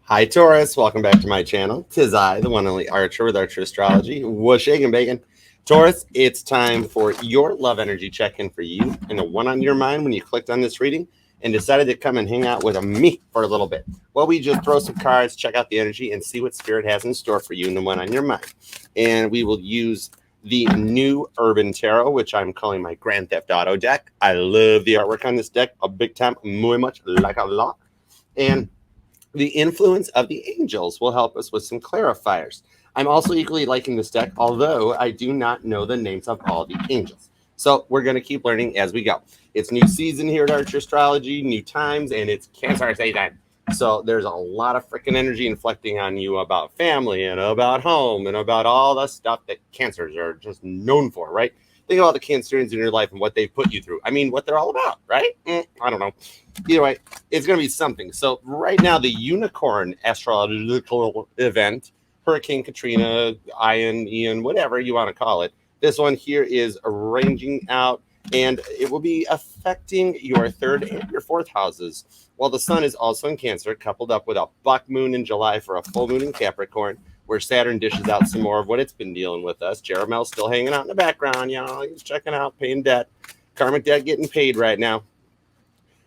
Hi, Taurus. Welcome back to my channel. Tis I, the one and only Archer with Archer Astrology. What's shaking, bacon? Taurus, it's time for your love energy check-in for you and the one on your mind when you clicked on this reading and decided to come and hang out with me for a little bit. Well, we just throw some cards, check out the energy, and see what Spirit has in store for you and the one on your mind. And we will use the new Urban Tarot, which I'm calling my Grand Theft Auto deck. I love the artwork on this deck, a big time, muy much, like a lot. And the influence of the angels will help us with some clarifiers. I'm also equally liking this deck, although I do not know the names of all the angels. So we're going to keep learning as we go. It's new season here at Archer Astrology, new times, and it's Cancer season. So there's a lot of freaking energy inflecting on you about family and about home and about all the stuff that Cancers are just known for, right? Think about the Cancerians in your life and what they've put you through. I mean, what they're all about, right? I don't know. Either way, it's going to be something. So right now, the Unicorn Astrological event, Hurricane Katrina, Ian, whatever you want to call it. This one here is arranging out, and it will be affecting your third and your fourth houses. While the sun is also in Cancer, coupled up with a buck moon in July for a full moon in Capricorn, where Saturn dishes out some more of what it's been dealing with us. Jeramel's still hanging out in the background, y'all. He's checking out, paying debt. Karmic debt getting paid right now.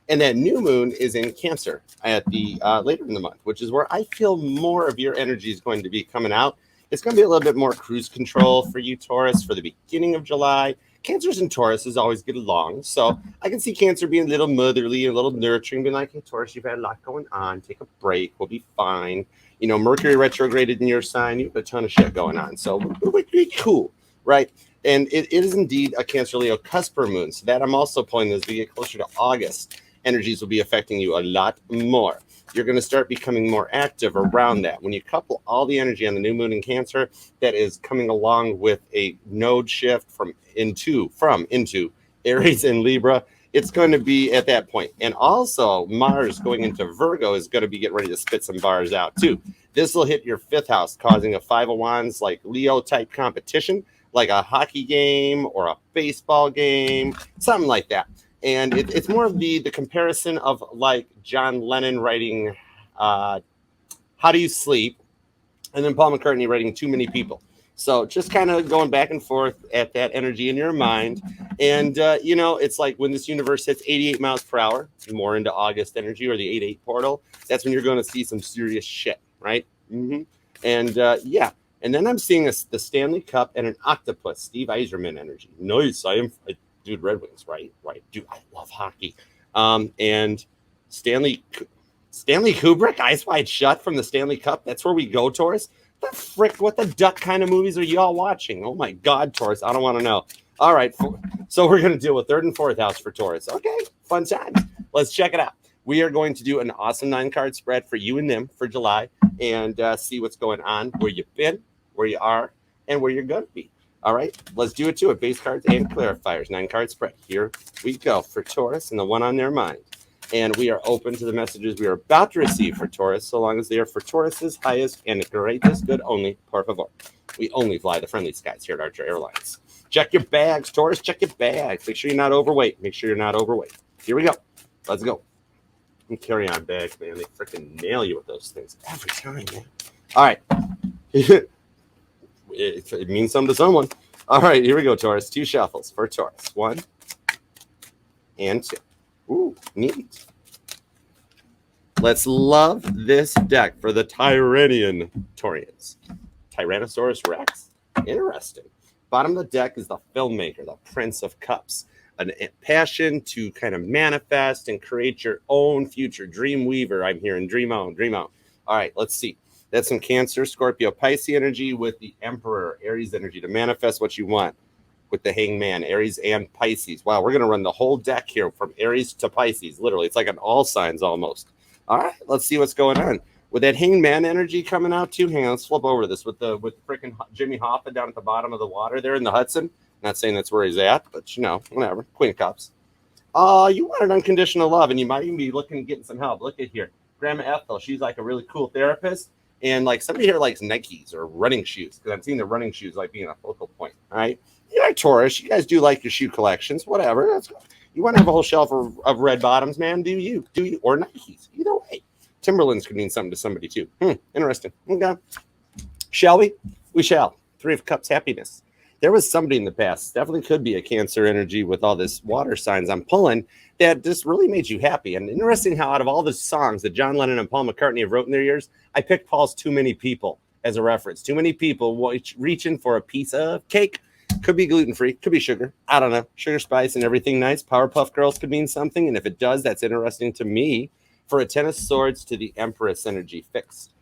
And that new moon is in Cancer at the later in the month, which is where I feel more of your energy is going to be coming out. It's going to be a little bit more cruise control for you, Taurus, for the beginning of July. Cancers and Tauruses always get along. So I can see Cancer being a little motherly, a little nurturing, being like, hey, Taurus, you've had a lot going on. Take a break. We'll be fine. You know, Mercury retrograded in your sign. You have a ton of shit going on. So we're cool, right? And it is indeed a Cancer Leo cusper moon. So that I'm also pulling as we get closer to August. Energies will be affecting you a lot more. You're going to start becoming more active around that. When you couple all the energy on the new moon in Cancer, that is coming along with a node shift from into Aries and Libra, it's going to be at that point. And also Mars going into Virgo is going to be getting ready to spit some bars out too. This will hit your fifth house, causing a Five of Wands like Leo type competition, like a hockey game or a baseball game, something like that. And it's more of the comparison of like John Lennon writing How Do You Sleep, and then Paul McCartney writing Too Many People. So just kind of going back and forth at that energy in your mind. And, you know, it's like when this universe hits 88 miles per hour, more into August energy or the 8-8 portal, that's when you're going to see some serious shit, right? And, yeah. And then I'm seeing the Stanley Cup and an octopus, Steve Yzerman energy. Nice. Dude, Red Wings, right? Dude, I love hockey. And Stanley Kubrick, Eyes Wide Shut from the Stanley Cup. That's where we go, Taurus. The frick, what the duck kind of movies are y'all watching? Oh my God, Taurus, I don't want to know. All right, so we're going to deal with third and fourth house for Taurus. Okay, fun times. Let's check it out. We are going to do an awesome 9-card spread for you and them for July and see what's going on, where you've been, where you are, and where you're going to be. All right, let's do it to it. Base cards and clarifiers. 9-card spread. Here we go for Taurus and the one on their mind. And we are open to the messages we are about to receive for Taurus, so long as they are for Taurus's highest and greatest good only, por favor. We only fly the friendly skies here at Archer Airlines. Check your bags, Taurus. Check your bags. Make sure you're not overweight. Make sure you're not overweight. Here we go. Let's go. And carry on bags, man. They freaking nail you with those things every time, man. All right. It means something to someone. All right, here we go, Taurus. 2 shuffles for Taurus. 1 and 2. Ooh, neat. Let's love this deck for the Tyrannian Taurians. Tyrannosaurus Rex. Interesting. Bottom of the deck is the filmmaker, the Prince of Cups. A passion to kind of manifest and create your own future. Dream weaver, I'm hearing. Dream on, dream on. All right, let's see. That's some Cancer, Scorpio, Pisces energy with the Emperor, Aries energy to manifest what you want with the Hangman, Aries and Pisces. Wow, we're going to run the whole deck here from Aries to Pisces. Literally, it's like an all signs almost. All right, let's see what's going on. With that Hangman energy coming out too, hang on, let's flip over this with freaking Jimmy Hoffa down at the bottom of the water there in the Hudson. Not saying that's where he's at, but you know, whatever. Queen of Cups. You wanted unconditional love, and you might even be looking at getting some help. Look at here. Grandma Ethel, she's like a really cool therapist. And like somebody here likes Nikes or running shoes, because I'm seeing the running shoes like being a focal point. All right. You like Taurus. You guys do like your shoe collections, whatever. That's you want to have a whole shelf of red bottoms, man. Do you? Or Nikes. Either way. Timberlands could mean something to somebody too. Interesting. Okay. Shall we? We shall. Three of Cups, happiness. There was somebody in the past, definitely could be a Cancer energy with all this water signs I'm pulling, that just really made you happy. And interesting how out of all the songs that John Lennon and Paul McCartney have wrote in their years, I picked Paul's Too Many People as a reference. Too many people reaching for a piece of cake. Could be gluten-free, could be sugar. I don't know. Sugar, spice, and everything nice. Powerpuff Girls could mean something. And if it does, that's interesting to me. For a Ten of Swords to the Empress energy fixed.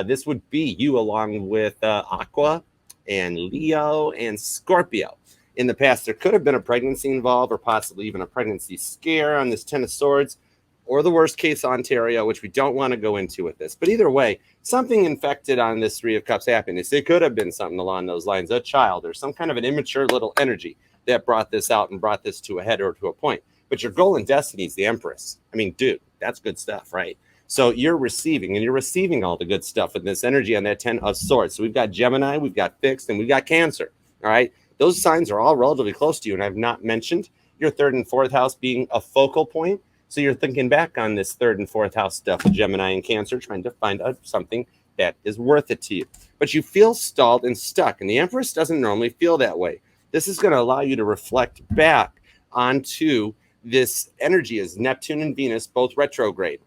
This would be you along with Aqua and Leo and Scorpio. In the past, there could have been a pregnancy involved or possibly even a pregnancy scare on this Ten of Swords, or the worst case, Ontario, which we don't want to go into with this. But either way, something infected on this Three of Cups happiness. It could have been something along those lines, a child or some kind of an immature little energy that brought this out and brought this to a head or to a point. But your goal and destiny is the Empress. I mean, dude, that's good stuff, right? So you're receiving, and you're receiving all the good stuff with this energy on that Ten of Swords. So we've got Gemini, we've got Fixed, and we've got Cancer, all right? Those signs are all relatively close to you, and I've not mentioned your third and fourth house being a focal point. So you're thinking back on this third and fourth house stuff with Gemini and Cancer, trying to find out something that is worth it to you. But you feel stalled and stuck, and the Empress doesn't normally feel that way. This is going to allow you to reflect back onto this energy as Neptune and Venus, both retrograde.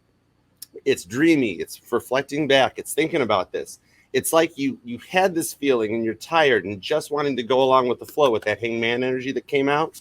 It's dreamy. It's reflecting back. It's thinking about this. It's like you had this feeling and you're tired and just wanting to go along with the flow with that Hangman energy that came out.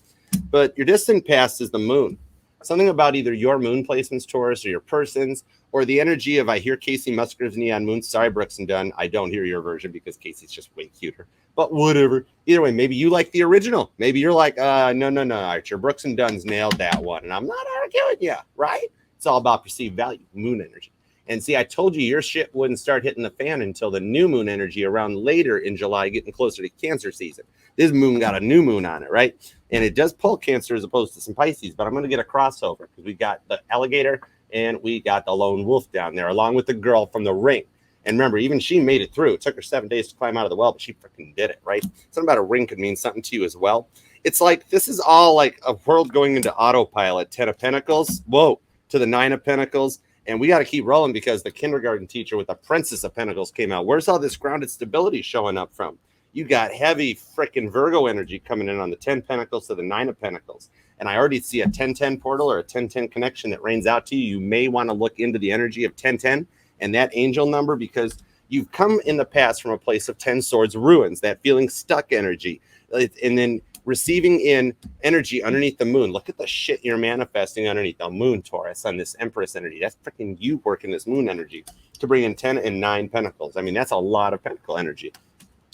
But your distant past is the moon. Something about either your moon placements, Taurus, or your person's, or the energy of I hear Casey Musgrave's Neon Moon. Sorry, Brooks and Dunn. I don't hear your version because Casey's just way cuter. But whatever. Either way, maybe you like the original. Maybe you're like, no, Archer. Brooks and Dunn's nailed that one. And I'm not arguing you, right? It's all about perceived value, moon energy. And see, I told you your shit wouldn't start hitting the fan until the new moon energy around later in July, getting closer to Cancer season. This moon got a new moon on it, right? And it does pull Cancer as opposed to some Pisces, but I'm going to get a crossover because we got the alligator and we got the lone wolf down there, along with the girl from The Ring. And remember, even she made it through. It took her 7 days to climb out of the well, but she freaking did it, right? Something about a ring could mean something to you as well. It's like this is all like a world going into autopilot. 10 of Pentacles, whoa, to the 9 of Pentacles. And we got to keep rolling because the kindergarten teacher with the Princess of Pentacles came out. Where's all this grounded stability showing up from? You got heavy freaking Virgo energy coming in on the 10 Pentacles to the 9 of Pentacles. And I already see a 1010 portal or a 1010 connection that rains out to you. You may want to look into the energy of 1010 and that angel number because you've come in the past from a place of 10 swords ruins, that feeling stuck energy. And then receiving in energy underneath the moon. Look at the shit you're manifesting underneath the moon, Taurus, on this Empress energy. That's freaking you working this moon energy to bring in 10 and 9 Pentacles. I mean, that's a lot of Pentacle energy.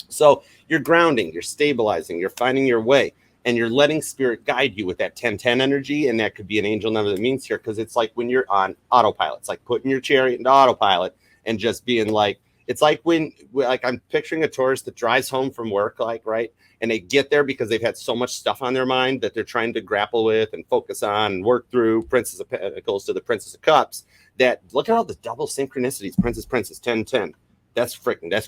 So you're grounding, you're stabilizing, you're finding your way, and you're letting spirit guide you with that 1010 energy. And that could be an angel number that means here, because it's like when you're on autopilot. It's like putting your chariot into autopilot and just being like, it's like when, like, I'm picturing a Taurus that drives home from work, like, right? And they get there because they've had so much stuff on their mind that they're trying to grapple with and focus on and work through. Princess of Pentacles to the Princess of Cups. That, look at all the double synchronicities. Princess, 1010. That's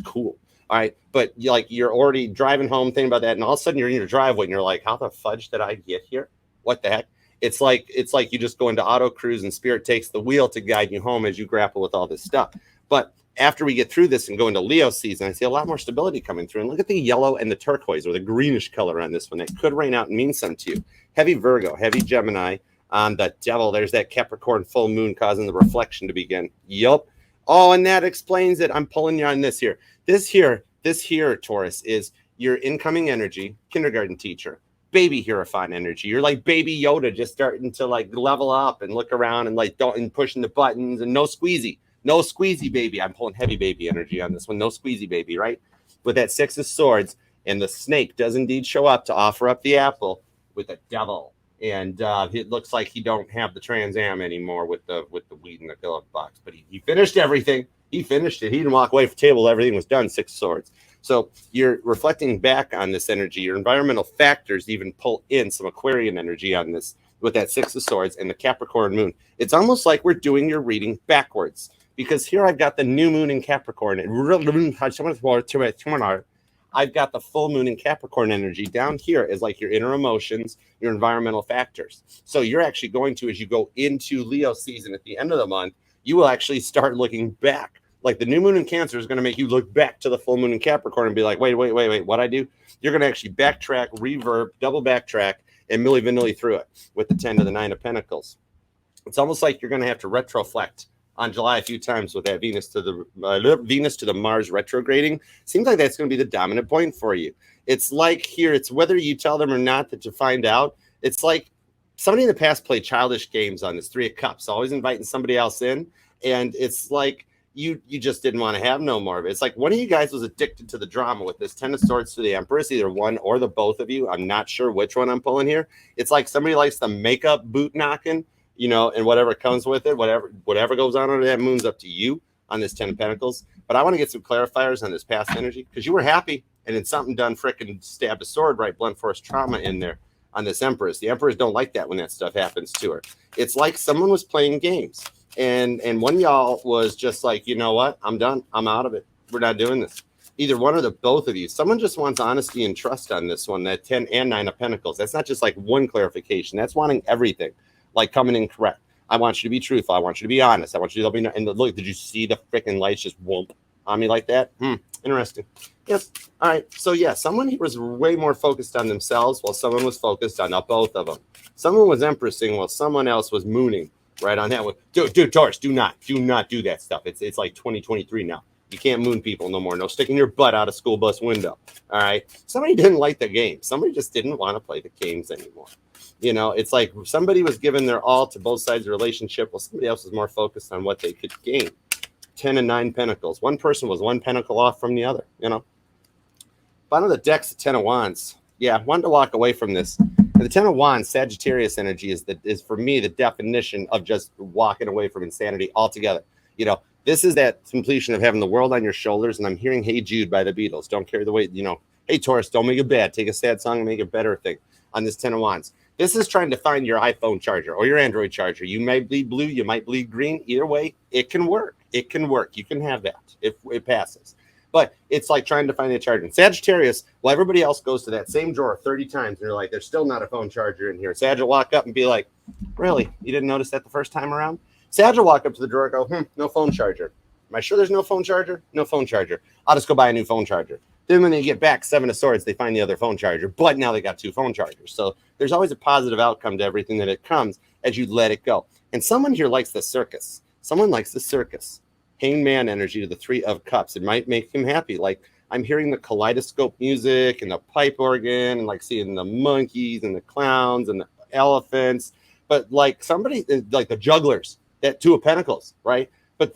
cool. All right. But you're already driving home thinking about that. And all of a sudden you're in your driveway and you're like, how the fudge did I get here? What the heck? It's like you just go into auto cruise and spirit takes the wheel to guide you home as you grapple with all this stuff. But after we get through this and go into Leo season, I see a lot more stability coming through. And look at the yellow and the turquoise or the greenish color on this one. That could rain out and mean something to you. Heavy Virgo, heavy Gemini on the devil. There's that Capricorn full moon causing the reflection to begin. Yup. Oh, and that explains it. I'm pulling you on this here. This here, Taurus, is your incoming energy, kindergarten teacher, baby Hierophant energy. You're like baby Yoda, just starting to like level up and look around and like and pushing the buttons and no squeezy. No squeezy, baby. I'm pulling heavy baby energy on this one. No squeezy, baby, right? With that 6 of Swords, and the snake does indeed show up to offer up the apple with the devil. And it looks like he don't have the Trans Am anymore with the weed in the glove box. But he finished everything. He finished it. He didn't walk away from the table. Everything was done. 6 of Swords. So you're reflecting back on this energy. Your environmental factors even pull in some Aquarian energy on this with that 6 of Swords and the Capricorn moon. It's almost like we're doing your reading backwards. Because here I've got the new moon in Capricorn. I've got the full moon in Capricorn energy. Down here is like your inner emotions, your environmental factors. So you're actually going to, as you go into Leo season at the end of the month, you will actually start looking back. Like the new moon in Cancer is going to make you look back to the full moon in Capricorn and be like, wait, what I do? You're going to actually backtrack, reverb, double backtrack, and milli vanilli through it with the 10 to the 9 of Pentacles. It's almost like you're going to have to retroflect on July a few times with that Venus to the Mars retrograding. Seems like that's going to be the dominant point for you. It's like here, it's whether you tell them or not that you find out. It's like somebody in the past played childish games on this 3 of Cups, always inviting somebody else in. And it's like you just didn't want to have no more of it. It's like one of you guys was addicted to the drama with this 10 of Swords to the Empress, either one or the both of you. I'm not sure which one I'm pulling here. It's like somebody likes the makeup boot knocking, you know, and whatever comes with it, whatever goes on under that moon's up to you on this 10 of Pentacles. But I want to get some clarifiers on this past energy because you were happy and then something done frickin' stabbed a sword, right? Blunt force trauma in there on this Empress. The Emperors don't like that when that stuff happens to her. It's like someone was playing games and one of y'all was just like, you know what? I'm done. I'm out of it. We're not doing this. Either one or the both of you. Someone just wants honesty and trust on this one, that 10 and 9 of Pentacles. That's not just like one clarification. That's wanting everything. Like coming in correct. I want you to be truthful. I want you to be honest. I want you to be. And look, did you see the freaking lights just whoomp on me like that? Interesting. Yes. All right. So yeah, someone here was way more focused on themselves while someone was focused on both of them. Someone was empressing while someone else was mooning right on that one. Dude, Taurus, do not do that stuff. It's like 2023 now. You can't moon people no more. No sticking your butt out a school bus window. All right. Somebody didn't like the game. Somebody just didn't want to play the games anymore. You know, it's like somebody was giving their all to both sides of the relationship while somebody else was more focused on what they could gain. 10 and 9 Pentacles. One person was one pentacle off from the other, you know. Bottom of the deck's the 10 of Wands. Yeah, wanted to walk away from this. And the 10 of Wands, Sagittarius energy is for me the definition of just walking away from insanity altogether. You know, this is that completion of having the world on your shoulders. And I'm hearing Hey Jude by the Beatles. Don't carry the weight, you know. Hey, Taurus, don't make it bad. Take a sad song and make it better thing on this 10 of Wands. This is trying to find your iPhone charger or your Android charger. You might bleed blue, you might bleed green. Either way, it can work. It can work. You can have that if it passes. But it's like trying to find a charger. In Sagittarius, well, everybody else goes to that same drawer 30 times, and they're like, there's still not a phone charger in here. Sag will walk up and be like, really? You didn't notice that the first time around? Sag will walk up to the drawer and go, no phone charger. Am I sure there's no phone charger? No phone charger. I'll just go buy a new phone charger. Then when they get back 7 of Swords, they find the other phone charger. But now they got 2 phone chargers. So there's always a positive outcome to everything that it comes as you let it go. And someone here likes the circus. Someone likes the circus. Hangman energy to the 3 of Cups. It might make him happy. Like I'm hearing the kaleidoscope music and the pipe organ and like seeing the monkeys and the clowns and the elephants. But like somebody, like the jugglers, that 2 of Pentacles, right?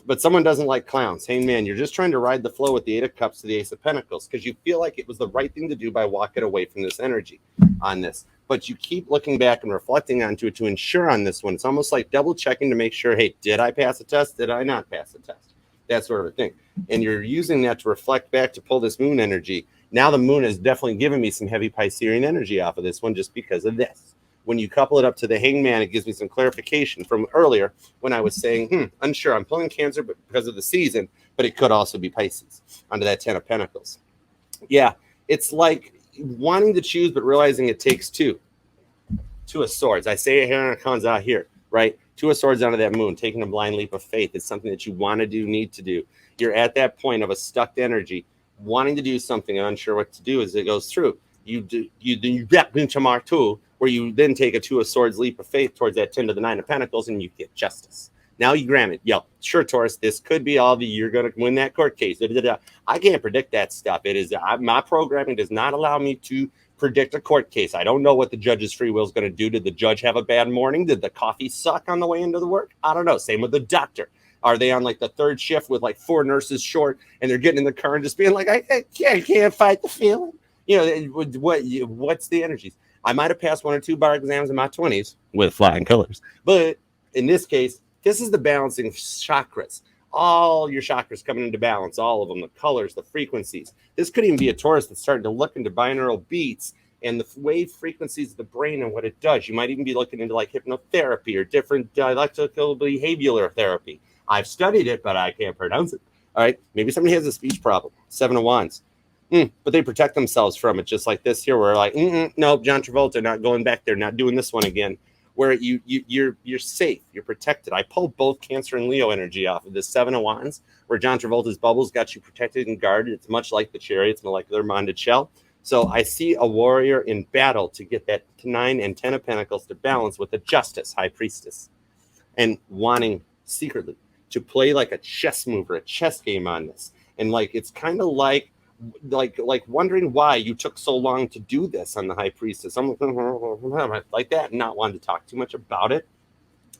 But someone doesn't like clowns. Hey, man, you're just trying to ride the flow with the 8 of Cups to the Ace of Pentacles because you feel like it was the right thing to do by walking away from this energy on this. But you keep looking back and reflecting onto it to ensure on this one. It's almost like double checking to make sure, hey, did I pass a test? Did I not pass a test? That sort of a thing. And you're using that to reflect back to pull this moon energy. Now the moon has definitely given me some heavy Piscean energy off of this one just because of this. When you couple it up to the Hangman, it gives me some clarification from earlier when I was saying, unsure, I'm pulling Cancer but because of the season, but it could also be Pisces under that 10 of Pentacles. Yeah, it's like wanting to choose but realizing it takes 2. 2 of Swords. I say it here and it comes out here, right? 2 of Swords under that moon, taking a blind leap of faith. It's something that you want to do, need to do. You're at that point of a stuck energy, wanting to do something and unsure what to do as it goes through. You get into Martu, where you then take a 2 of Swords leap of faith towards that 10 to the 9 of Pentacles, and you get justice. Now you grant it. Yo, sure, Taurus, this could be all the you're going to win that court case. I can't predict that stuff. It is my programming does not allow me to predict a court case. I don't know what the judge's free will is going to do. Did the judge have a bad morning? Did the coffee suck on the way into the work? I don't know. Same with the doctor. Are they on like the 3rd shift with like 4 nurses short, and they're getting in the car and just being like, I can't fight the feeling? You know, what's the energies? I might have passed 1 or 2 bar exams in my 20s with flying colors. But in this case, this is the balancing chakras. All your chakras coming into balance, all of them, the colors, the frequencies. This could even be a Taurus that's starting to look into binaural beats and the wave frequencies of the brain and what it does. You might even be looking into like hypnotherapy or different dialectical behavioral therapy. I've studied it, but I can't pronounce it. All right. Maybe somebody has a speech problem. 7 of Wands. But they protect themselves from it, just like this here. We're like, nope, John Travolta, not going back there, not doing this one again. where you're safe, you're protected. I pulled both Cancer and Leo energy off of the Seven of Wands, where John Travolta's bubbles got you protected and guarded. It's much like the Chariot's molecular bonded shell. So I see a warrior in battle to get that 9 and 10 of Pentacles to balance with a Justice, High Priestess, and wanting secretly to play like a chess mover, a chess game on this. And like, it's kind of like wondering why you took so long to do this on the High Priestess. I'm like that, and not wanting to talk too much about it.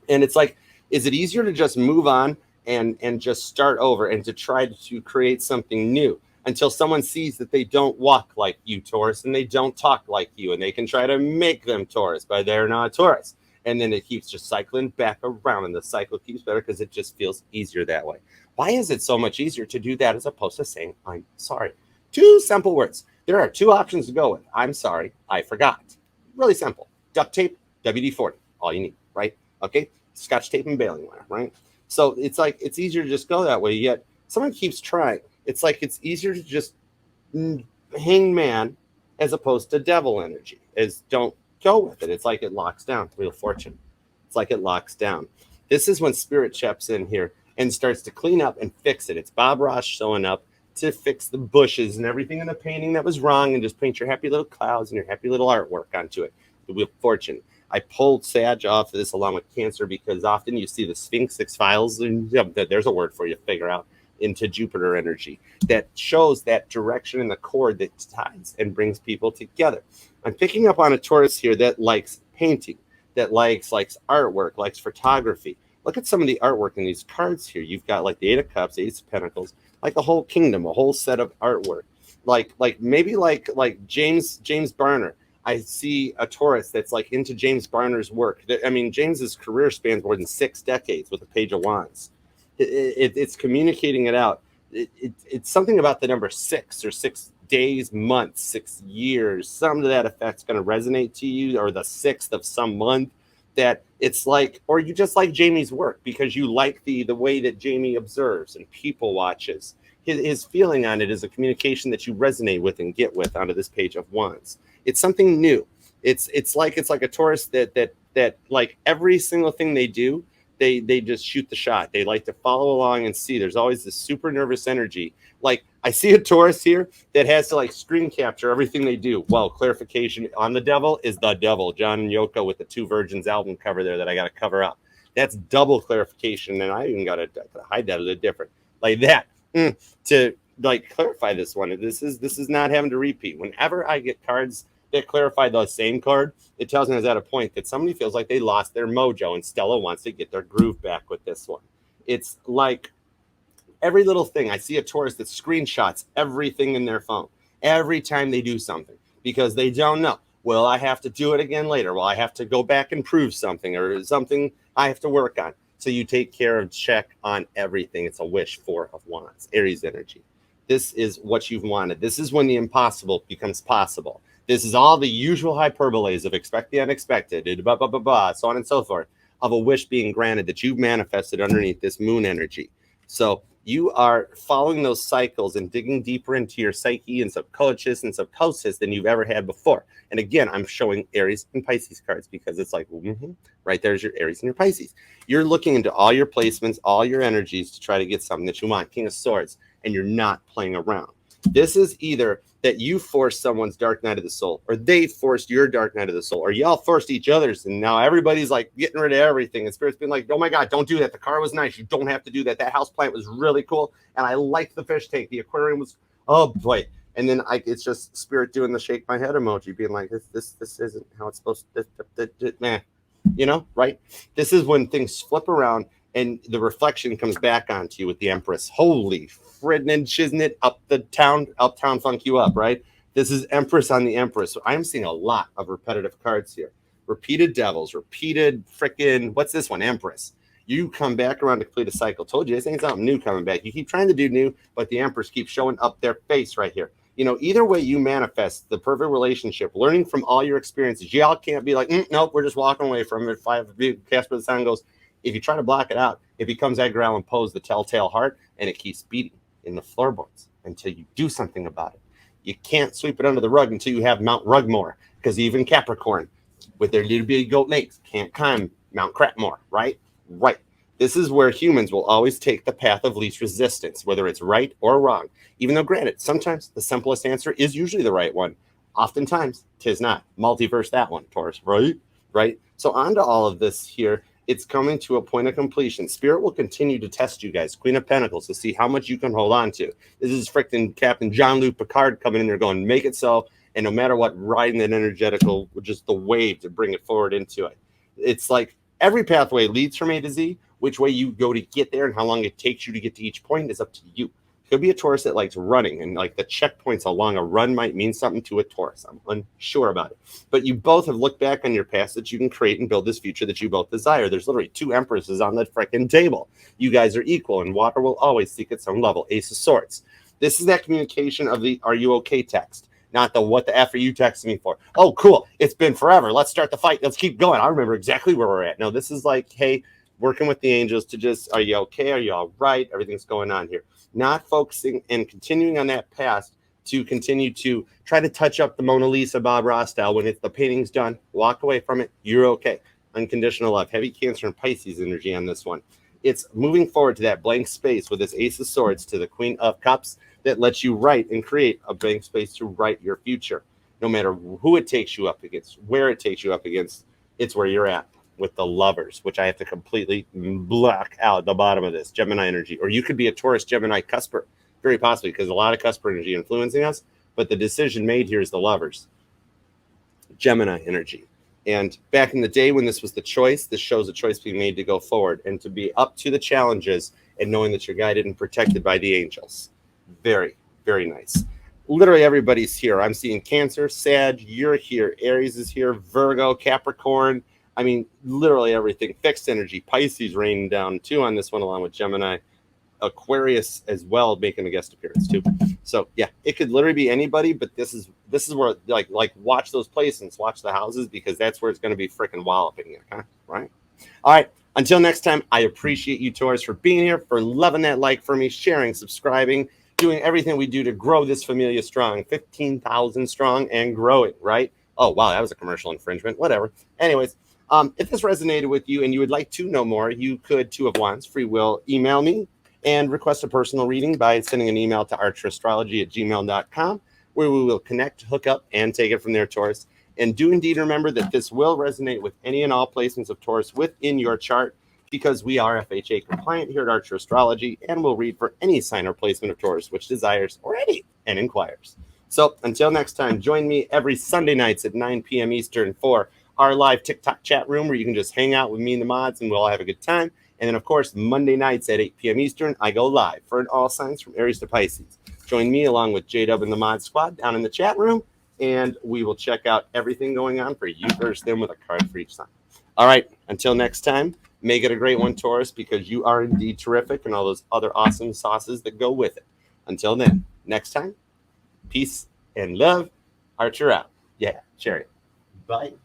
And it's like, is it easier to just move on and just start over and to try to create something new until someone sees that they don't walk like you, Taurus, and they don't talk like you, and they can try to make them Taurus, but they're not Taurus. And then it keeps just cycling back around, and the cycle keeps better because it just feels easier that way. Why is it so much easier to do that as opposed to saying, I'm sorry? 2 simple words. There are 2 options to go with. I'm sorry, I forgot. Really simple. Duct tape, WD-40, all you need, right? Okay, Scotch tape and baling wire, right? So it's like, it's easier to just go that way, yet someone keeps trying. It's like, it's easier to just hang man as opposed to devil energy, as don't go with it. It's like it locks down. Wheel of Fortune. It's like it locks down. This is when Spirit steps in here and starts to clean up and fix it. It's Bob Ross showing up to fix the bushes and everything in the painting that was wrong, and just paint your happy little clouds and your happy little artwork onto it. The Wheel of Fortune. I pulled Sag off of this along with Cancer because often you see the Sphinx X-Files, and there's a word for you to figure out, into Jupiter energy that shows that direction in the cord that ties and brings people together. I'm picking up on a Taurus here that likes painting, that likes artwork, likes photography. Look at some of the artwork in these cards here. You've got like the 8 of Cups, Ace of Pentacles, like a whole kingdom, a whole set of artwork. Like maybe like James Barner. I see a Taurus that's like into James Barner's work. I mean, James's career spans more than 6 decades with the Page of Wands. It's communicating it out. It's something about the number 6 or 6 days, months, 6 years, something to that effect's going to resonate to you, or the 6th of some month, that it's like, or you just like Jamie's work because you like the way that Jamie observes and people watches. His feeling on it is a communication that you resonate with and get with onto this Page of Wands. It's something new. It's like a Taurus that like every single thing they do, they just shoot the shot. They like to follow along and see. There's always this super nervous energy. Like I see a Taurus here that has to like screen capture everything they do. Well, clarification on the devil is the devil. John and Yoko with the 2 Virgins album cover there that I got to cover up. That's double clarification, and I even got to hide that a little different like that to like clarify this one. This is not having to repeat. Whenever I get cards that clarify the same card, it tells me I was at a point that somebody feels like they lost their mojo, and Stella wants to get their groove back with this one. It's like every little thing. I see a Taurus that screenshots everything in their phone every time they do something because they don't know. Will I have to do it again later? Will I have to go back and prove something, or something I have to work on? So you take care of, check on everything. It's a wish. 4 of Wands, Aries energy. This is what you've wanted. This is when the impossible becomes possible. This is all the usual hyperboles of expect the unexpected, blah, blah, blah, blah, so on and so forth, of a wish being granted that you've manifested underneath this moon energy. So you are following those cycles and digging deeper into your psyche and subconscious and subconscious than you've ever had before. And again, I'm showing Aries and Pisces cards because it's like, right there's your Aries and your Pisces. You're looking into all your placements, all your energies to try to get something that you want, King of Swords, and you're not playing around. This is either that you forced someone's dark night of the soul, or they forced your dark night of the soul, or y'all forced each other's, and now everybody's like getting rid of everything. And Spirit's been like, oh my God, don't do that. The car was nice. You don't have to do that. That house plant was really cool. And I liked the fish tank. The aquarium was, oh boy. And then it's just Spirit doing the shake my head emoji, being like, this isn't how it's supposed to, you know, right? This is when things flip around and the reflection comes back onto you with the Empress. Holy fridden and shiznit, uptown funk you up, right? This is Empress on the Empress. So I'm seeing a lot of repetitive cards here. Repeated devils, repeated frickin', what's this one? Empress. You come back around to complete a cycle. Told you, this ain't something new coming back. You keep trying to do new, but the Empress keeps showing up their face right here. You know, either way you manifest the perfect relationship, learning from all your experiences. Y'all can't be like, nope, we're just walking away from it. Casper the Sun goes, if you try to block it out, it becomes Edgar Allan Poe's The Telltale Heart, and it keeps beating in the floorboards until you do something about it. You can't sweep it under the rug until you have Mount Rugmore, because even Capricorn with their little bitty goat legs, can't climb Mount Crapmore, right? Right. This is where humans will always take the path of least resistance, whether it's right or wrong. Even though, granted, sometimes the simplest answer is usually the right one. Oftentimes, 'tis not. Multiverse that one, Taurus, right? Right? So on to all of this here. It's coming to a point of completion. Spirit will continue to test you guys. Queen of Pentacles, to see how much you can hold on to. This is freaking Captain Jean-Luc Picard coming in there going, make it so. And no matter what, riding that energetical, just the wave to bring it forward into it. It's like every pathway leads from A to Z. Which way you go to get there and how long it takes you to get to each point is up to you. Could be a Taurus that likes running, and like the checkpoints along a run might mean something to a Taurus. I'm unsure about it. But you both have looked back on your past that you can create and build this future that you both desire. There's literally 2 empresses on the freaking table. You guys are equal, and water will always seek its own level. Ace of Swords. This is that communication of the "Are you okay?" text. Not the "What the F are you texting me for?" Oh, cool. It's been forever. Let's start the fight. Let's keep going. I remember exactly where we're at. No, this is like, hey, working with the angels to just, are you okay? Are you all right? Everything's going on here. Not focusing and continuing on that path to continue to try to touch up the Mona Lisa Bob Ross style. When it's the painting's done, walk away from it. You're okay. Unconditional love. Heavy Cancer and Pisces energy on this one. It's moving forward to that blank space with this Ace of Swords to the Queen of Cups that lets you write and create a blank space to write your future. No matter who it takes you up against, where it takes you up against, it's where you're at. With the Lovers, which I have to completely block out the bottom of this, Gemini energy. Or you could be a Taurus Gemini cusper, very possibly, because a lot of cusper energy influencing us, but the decision made here is the Lovers, Gemini energy. And back in the day when this was the choice, this shows a choice being made to go forward and to be up to the challenges and knowing that you're guided and protected by the angels. Very, very nice. Literally everybody's here. I'm seeing Cancer, Sag, you're here, Aries is here, Virgo, Capricorn. I mean, literally everything. Fixed energy. Pisces raining down too on this one, along with Gemini. Aquarius as well, making a guest appearance too. So yeah, it could literally be anybody, but this is where like watch those placements, watch the houses, because that's where it's going to be freaking walloping you, huh? Right? All right. Until next time, I appreciate you, Taurus, for being here, for loving that like for me, sharing, subscribing, doing everything we do to grow this familia strong, 15,000 strong and growing. Right? Oh wow, that was a commercial infringement. Whatever. Anyways. If this resonated with you and you would like to know more, you could, 2 of Wands, free will, email me and request a personal reading by sending an email to archerastrology@gmail.com, where we will connect, hook up, and take it from there, Taurus. And do indeed remember that this will resonate with any and all placements of Taurus within your chart, because we are FHA compliant here at Archer Astrology, and will read for any sign or placement of Taurus which desires or any and inquires. So until next time, join me every Sunday nights at 9 p.m. Eastern for our live TikTok chat room, where you can just hang out with me and the mods and we'll all have a good time. And then, of course, Monday nights at 8 p.m. Eastern, I go live for an all signs from Aries to Pisces. Join me along with J-Dub and the mod squad down in the chat room, and we will check out everything going on for you versus them with a card for each sign. All right, until next time, make it a great one, Taurus, because you are indeed terrific and all those other awesome sauces that go with it. Until then, next time, peace and love. Archer out. Yeah, Cherry. Bye.